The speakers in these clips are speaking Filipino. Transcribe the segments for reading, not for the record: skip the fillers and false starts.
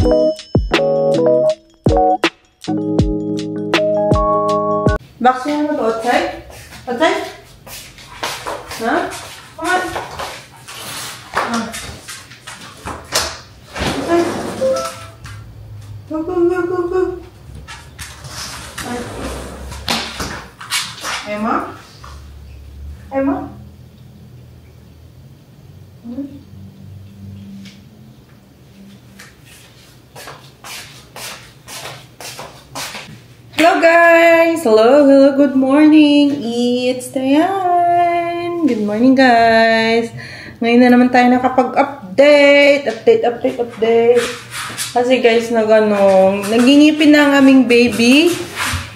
Vaccine mo to outside? Outside? Huh? Come on. Outside. Go, go, go, go, go. Emma? Emma? Hello guys! Hello, good morning! It's Diane! Good morning guys! Ngayon na naman tayo nakapag-update! Update! Kasi guys, nagingipin na ang aming baby.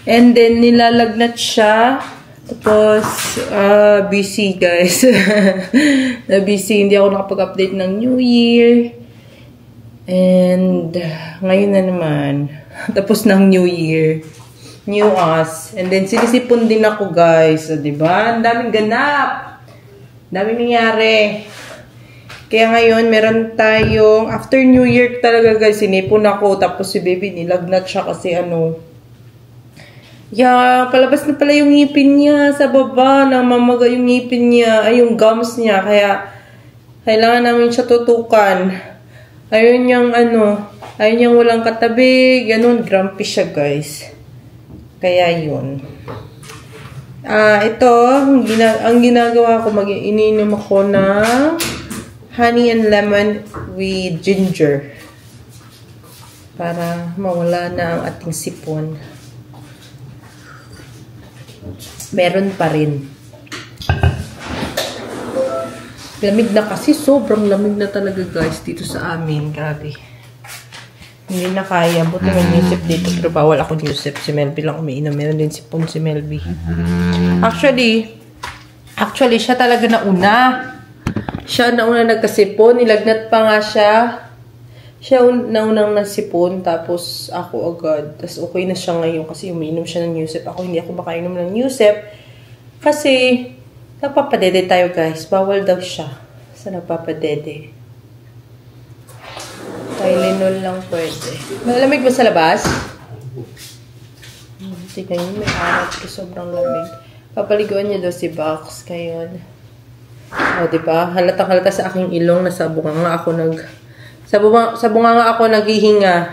And then, nilalagnat siya. Tapos, busy guys. Busy, hindi ako nakapag-update ng New Year. And, ngayon na naman. Tapos ng New Year. New us. And then, sinisipon din ako, guys. So, diba? Ang daming ganap. Ang daming nangyari. Kaya ngayon, meron tayong, after New Year talaga, guys, sinipon ako. Tapos si baby, nilagnat siya kasi palabas na pala yung ngipin niya sa baba. Namamaga yung ngipin niya. Ay, yung gums niya. Kaya, kailangan namin siya tutukan. Ayun yung ayun yung walang katabi. Ganun, grumpy siya, guys. Kaya yun. Ito, ang ginagawa ko, iniinom ako ng honey and lemon with ginger. Para mawala na ang ating sipon. Meron pa rin. Lamig na kasi. Sobrang lamig na talaga, guys, dito sa amin. Grabe. Hindi na kaya. Buti may Newsip dito. Pero bawal ako Newsip. Si Melby lang umiinom. Meron din sipon si Melby. Actually, siya talaga nauna. Siya nauna nagkasipon. Nilagnat pa nga siya. Siya naunang nasipon. Tapos ako agad. Tapos okay na siya ngayon. Kasi umiinom siya ng Newsip. Ako hindi ako makainom ng Newsip. Kasi nagpapadede tayo, guys. Bawal daw siya sa nagpapadede. Tylenol lang pwede. Malamig ba sa labas? Tignan nyo, may arat ko. Sobrang lamig. Papaliguan niya daw si Box. Ngayon. O, diba? Halatang-halata sa aking ilong. Nasa bunganga ako sa bunganga ako naghihinga.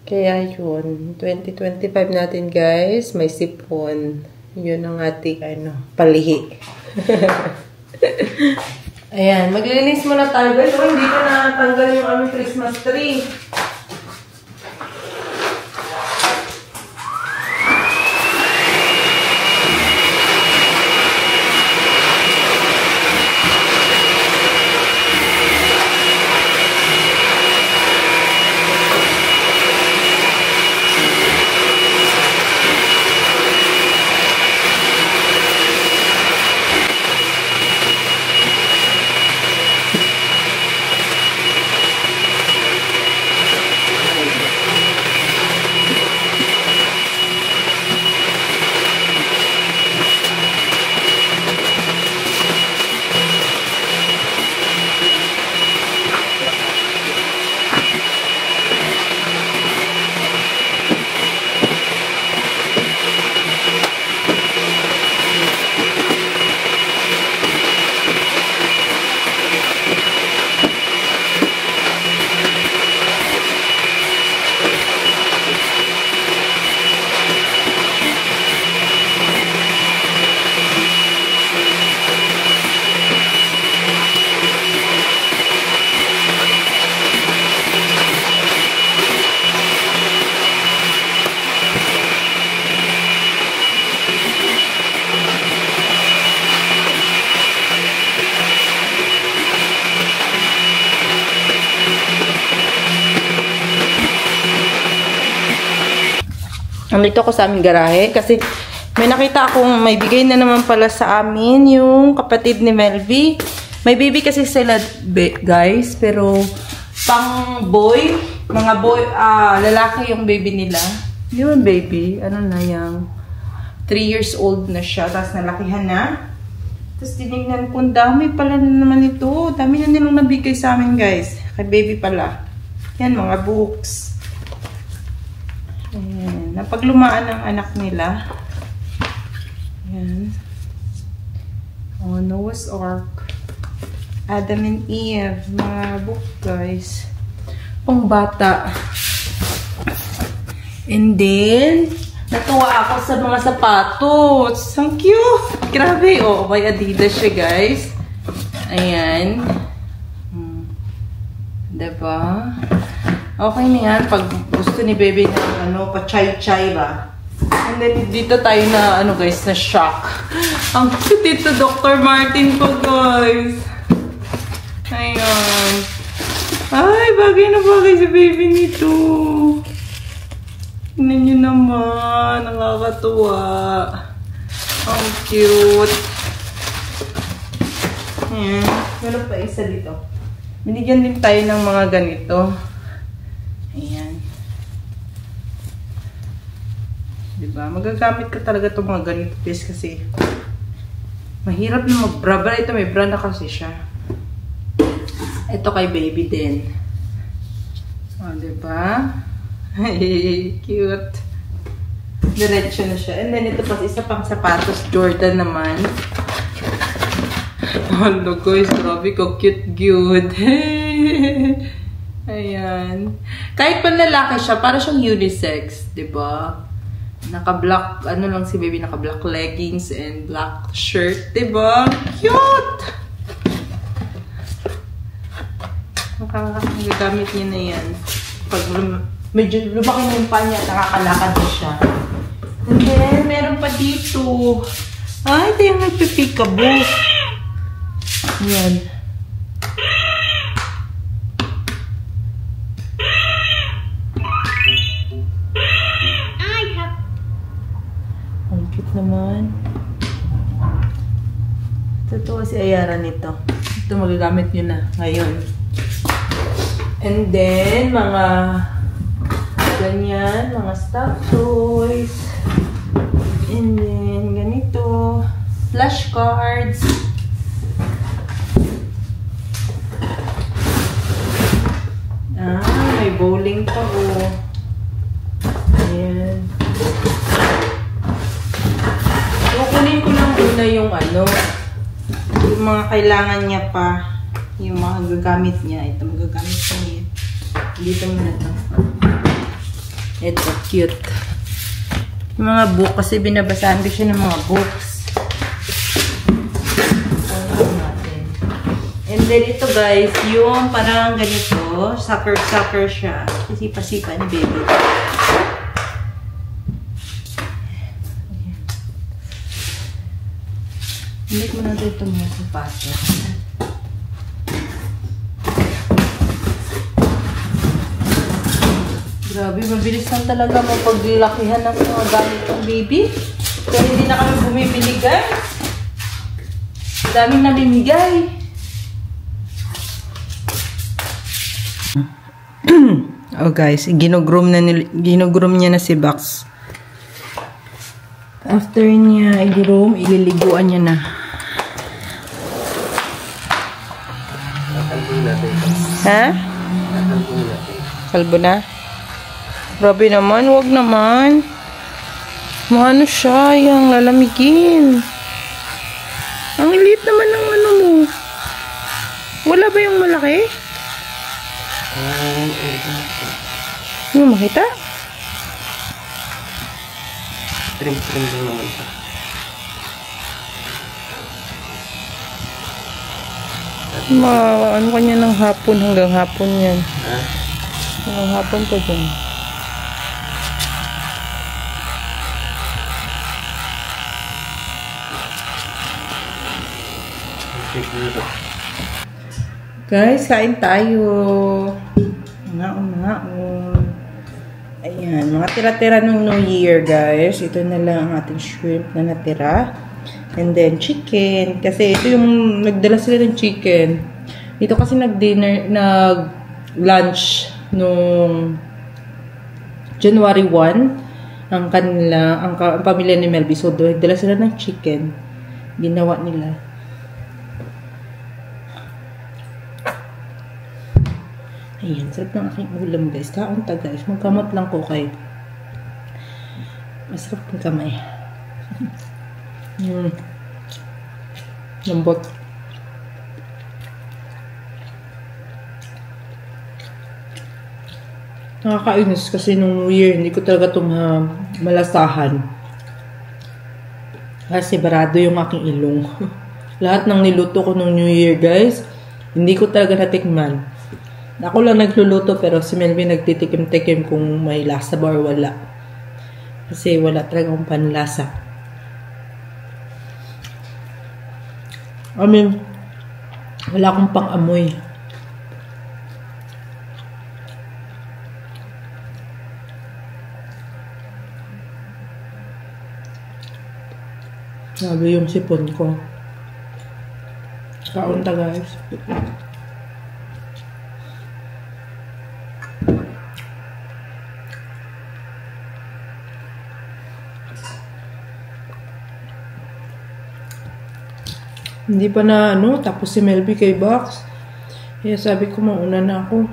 Kaya yun. 2025 natin, guys. May sipon. Yun ang ating, palihi. Ayan, maglilinis muna tayo, guys. O, hindi pa natanggal yung aming Christmas tree. Nandito ako sa aming garahe kasi may nakita akong may bigay na naman pala sa amin yung kapatid ni Melby. May baby kasi sila, guys, pero pang boy, mga boy, lalaki yung baby nila. Yun, baby, ano na yan? 3 years old na siya, tapos nalakihan na. Tapos tinignan ko, dami pala naman ito. Dami na nilang nabigay sa amin, guys. Kay baby pala. Yan, mga books. Ayan. Napaglumaan ng anak nila. Ayan. Oh, Noah's Ark. Adam and Eve. Mga book, guys. Pang bata. And then, natuwa ako sa mga sapatos. Ang cute! Grabe! Oh, may Adidas siya, guys. Ayan. Diba? Okay na yan. Pag gusto ni baby ng pa-chay-chay ba? And then, dito tayo na, guys, na shock. Ang cute dito, Dr. Martin po, guys. Ayan. Ay, bagay na bagay si baby nito. Tingnan nyo naman. Nakakatuwa. Ang cute. Ayan. Meron pa isa dito. Binigyan din tayo ng mga ganito. Ayan. Diba? Magagamit ka talaga itong mga ganito, guys, kasi mahirap na mag-bra. Ito may bra na kasi siya. Ito kay baby din. O, diba? Ay, cute. Diretso na siya. And then, ito pa isa pang sapatos. Jordan naman. Hello, guys. Grabe ko. Cute. Ayan. Kahit pa lalaki siya, para siyang unisex. Diba? Naka-black, lang si baby. Naka-black leggings and black shirt. Diba? Cute! Magagamit niya na yan. Pag medyo lumaki na yung pa niya, nakakalakad na siya. And then, meron pa dito. Ay, ito yung nagpipikaboo. Yan. Ang cute naman. Totoo si Ayara nito. Ito magagamit nyo na ngayon. And then, mga ganyan, mga stuffed toys. And then, ganito. Flashcards. May bowling pa, oh. Ayan. Kukunin ko lang una yung yung mga kailangan niya pa. Yung mga gagamit niya. Ito, magagamit ko niya. Dito muna ito. Ito, cute. Yung mga book, kasi binabasahan ko siya ng mga books. And then ito, guys, yung parang ganito, sucker siya. Sipa-sipa ni baby. Hindi ko na dito mga sapatos. Grabe, mabilis lang talaga mapaglakihan ng mga gamit ng baby. Kaya hindi na kami bumibili, guys. Daming namimigay. Oh, guys, ginugroom niya na si Bax. After niya i-groom, ililiguan niya na. Ha? Kalbo na? Grabe naman, wag naman. Ano siya, yung lalamigin. Ang liit naman ng mo. Wala ba yung malaki? Ano makita? Trim lang naman siya. Ano kanya ng hapon, hanggang hapon yan. Hanggang hapon pa dyan. Guys, kain tayo. Naon. Ayan, mga tira-tira ng New Year, guys. Ito na lang ang ating shrimp na natira. And then, chicken. Kasi ito yung nagdala sila ng chicken. Dito kasi nag-lunch nung January 1. Ang pamilya ni Melby. So, nagdala sila ng chicken. Ginawa nila. Ayan, sarap ng aking ulam guys. Kaunta guys. Magkamot lang ko kayo. Masarap ng kamay. Lambot. Nakakainis kasi nung New Year, hindi ko talaga ito malasahan. Kasi barado yung aking ilong. Lahat ng niluto ko nung New Year, guys, hindi ko talaga natikman. Ako lang nagluluto, pero si Melvin nagtitikim-tikim kung may lasa ba or wala. Kasi wala talagang panlasa. I mean, wala akong pang-amoy. Sabi yung sipon ko. Kaunta guys. Hindi pa na tapos si Melby kay Box. Kaya sabi ko mauna na ako.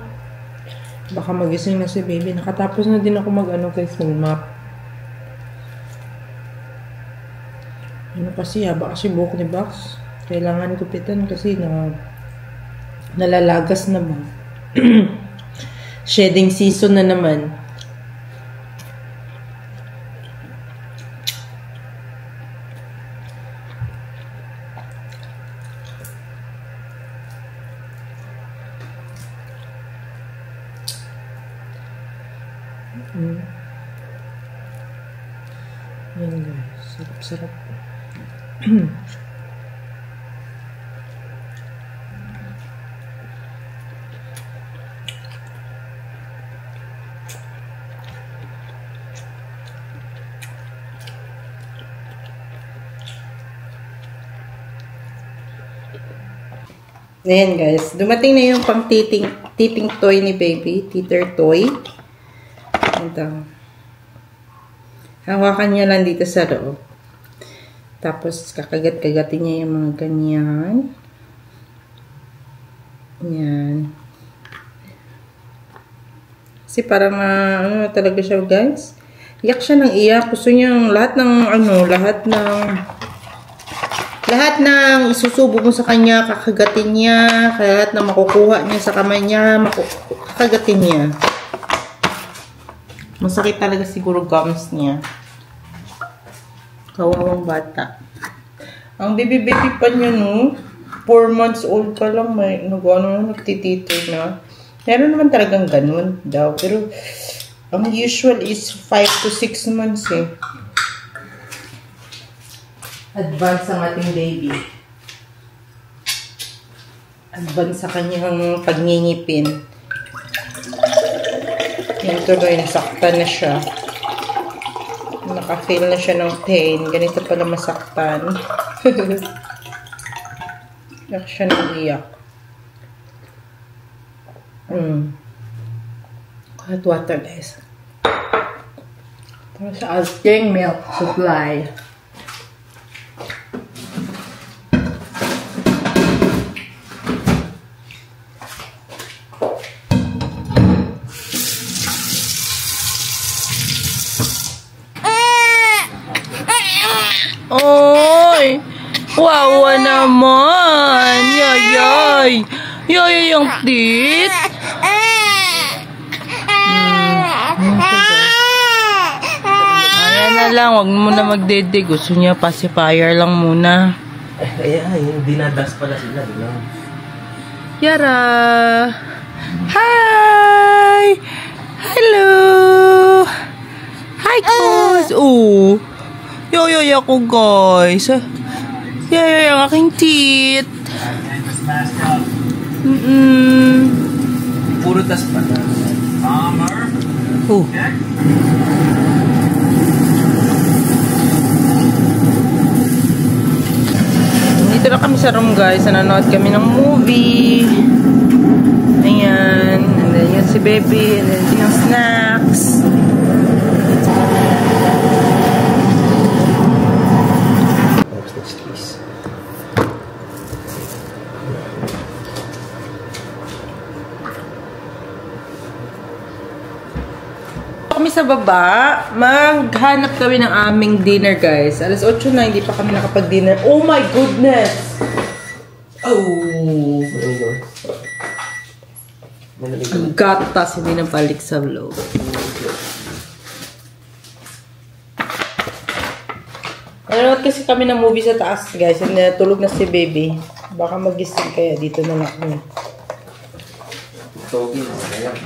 Baka magising na si baby. Nakatapos na din ako guys, mag-map. Kasi haba kasi buhok ni Box. Kailangan gupitan kasi nalalagas na ba. Shedding season na naman. Ayan guys, sarap-sarap. Ayan guys, dumating na yung pang titing toy ni baby, teeter toy. Ito. Hawakan niya lang dito sa loob. Tapos kakagat-kagatin niya yung mga ganyan. Yan. Kasi parang talaga siya guys. Iyak siya ng iyak. Gusto niya lahat ng isusubo mo sa kanya, kakagatin niya. Lahat na makukuha niya sa kamay niya, kakagatin niya. Masakit talaga siguro gums niya. Kawawang bata. Ang baby pa niya 4 months old pa lang, may nagtitito na. Meron naman talagang ganun daw. Pero ang usual is 5 to 6 months eh. Advance ang ating baby. Advance sa kanyang pagngingipin. Yan tuloy, nasaktan na siya. Naka-feel na siya ng pain. Ganito pala masaktan. Iyak siya ng iyak. Hot water guys. Para sa ating milk supply. Oy! Wawa naman! Yay! Yay yung tit! Ayan na lang, wag mo na magdede. Gusto niya pacifier lang muna. Ayan, dinadas pala sila. Yara! Hi! Hello! Hi, guys! Oh! Yoyoy ako, guys. Yoyoy ang aking tit. Puro tas pala. Oh. Dito na kami sa room, guys. Nanonood kami ng movie. Ayan. And then yun si baby. And then yung snacks. Kami sa baba, maghanap kami ng aming dinner, guys. Alas 8 na, hindi pa kami nakapag-dinner. Oh my goodness! Oh! Ang gatas, hindi na balik sa loob. Nanonood kasi kami ng movie sa taas, guys. And tulog na si baby. Baka magising kaya dito na lang kami. Togi na. Ayan.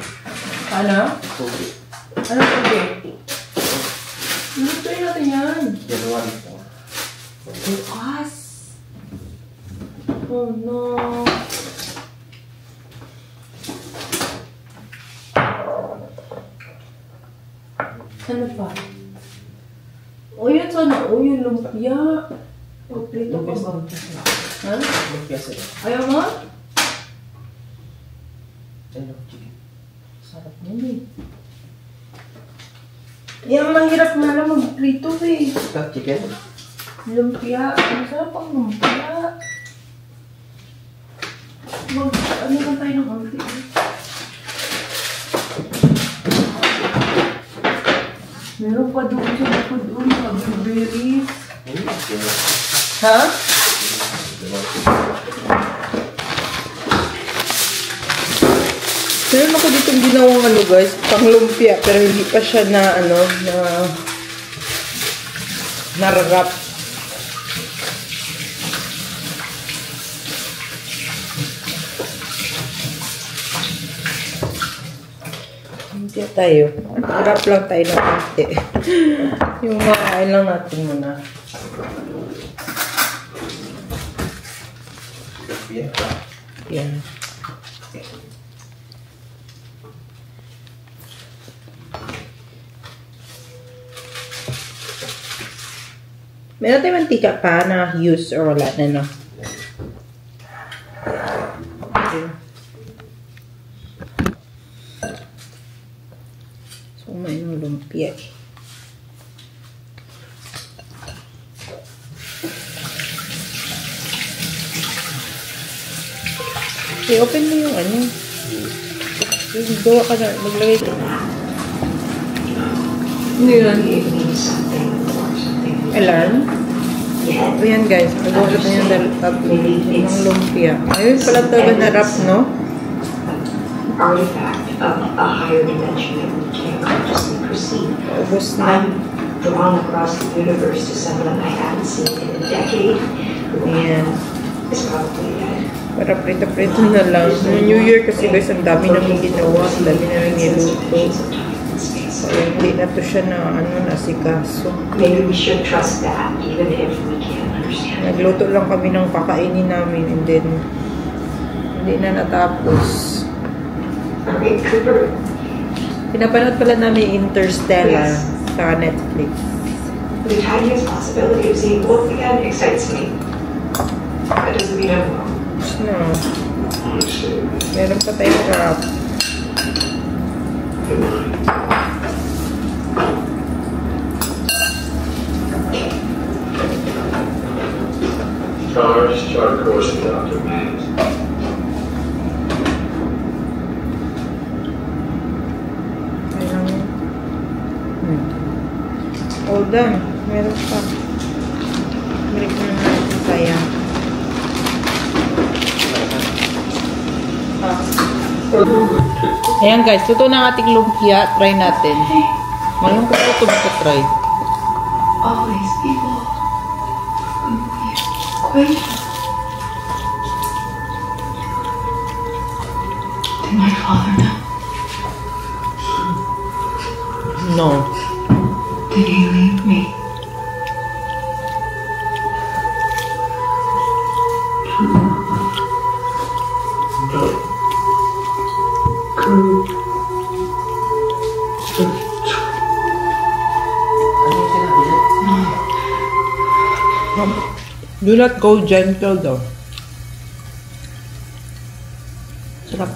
Ano? Togi. Ano movie? Lutuin natin yan. January po. Bukas. Oh no. Ano pa? O yun sana. O yun lumpia. O prito pa ba? Ha? Ayaw mo? Ayun, chicken. Sarap nun eh. Yung mahirap nga lang mag-prito eh. Ito, chicken? Lumpia. Ang sarap ang lumpia. Ano lang tayo ng konti eh. Meron pa doon sa likod doon. Blueberries. Ha? Meron ako ditong ginawang ano guys, pang lumpia, pero hindi pa siya na ano, na-wrap. Hindi tayo. Wrap lang tayo ng konti. Yung makain lang natin muna. Yan. Meron tayo mantika pa na use or wala na, no? Okay. So, may nung lumpia eh. Okay, open mo yung ano. Gawa ka na. Maglagay ka. Ano yun? Alarm? So yan guys, nag-uulap na yung tatlo ng lumpia. Ayun pala talaga na wrap, no? Ubus na. Ayan. Para prito-prito na lang. New Year kasi guys, ang dami namin ginawa. Ang dami namin niluto. Kaya hindi na to siya na nasikaso. Maybe we should trust that even if we can't understand. Nagluto lang kami ng kakainin namin and then hindi na natapos. Okay, Cooper. Pinapanood pala namin Interstellar sa Netflix. The tiniest possibility of seeing Wolf again excites me. That doesn't mean I'm wrong. No. Meron pa tayong wrap. Cars, chart course, and Dr. Mays. Hold on. Meron pa. Break na natin sayang. Ayan guys, ito na ang ating lumpia. Try natin. Ngayon ko ito try. Always people. Wait. Did my father know? No. Did he leave me? Do not go gentle though. Sarap.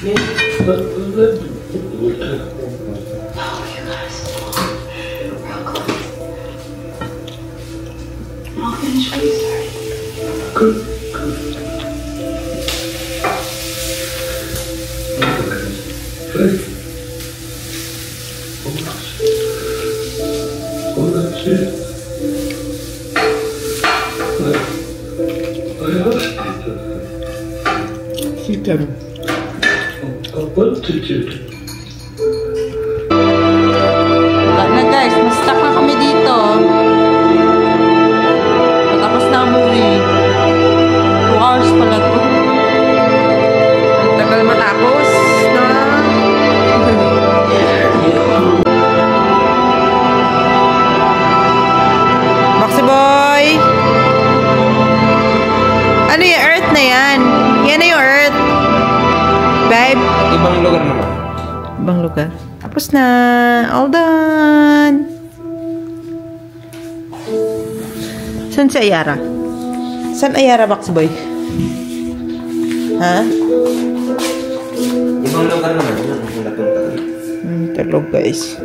No, you guys. Real close. I'll finish what you started. what to do. Wala na guys, na-stuck na kami dito. Patapos na ang movie. 2 hours pala to. Ang tagal matapos na. Boxy boy! Ano yung Earth na yan? Yan na yung Earth. Babe? Ibang lugar naman. Ibang lugar. Tapos na. All done. Saan si Ayara? Saan Ayara, Box Boy? Ha? Ibang lugar naman. Ano ang napunta? Tulog guys.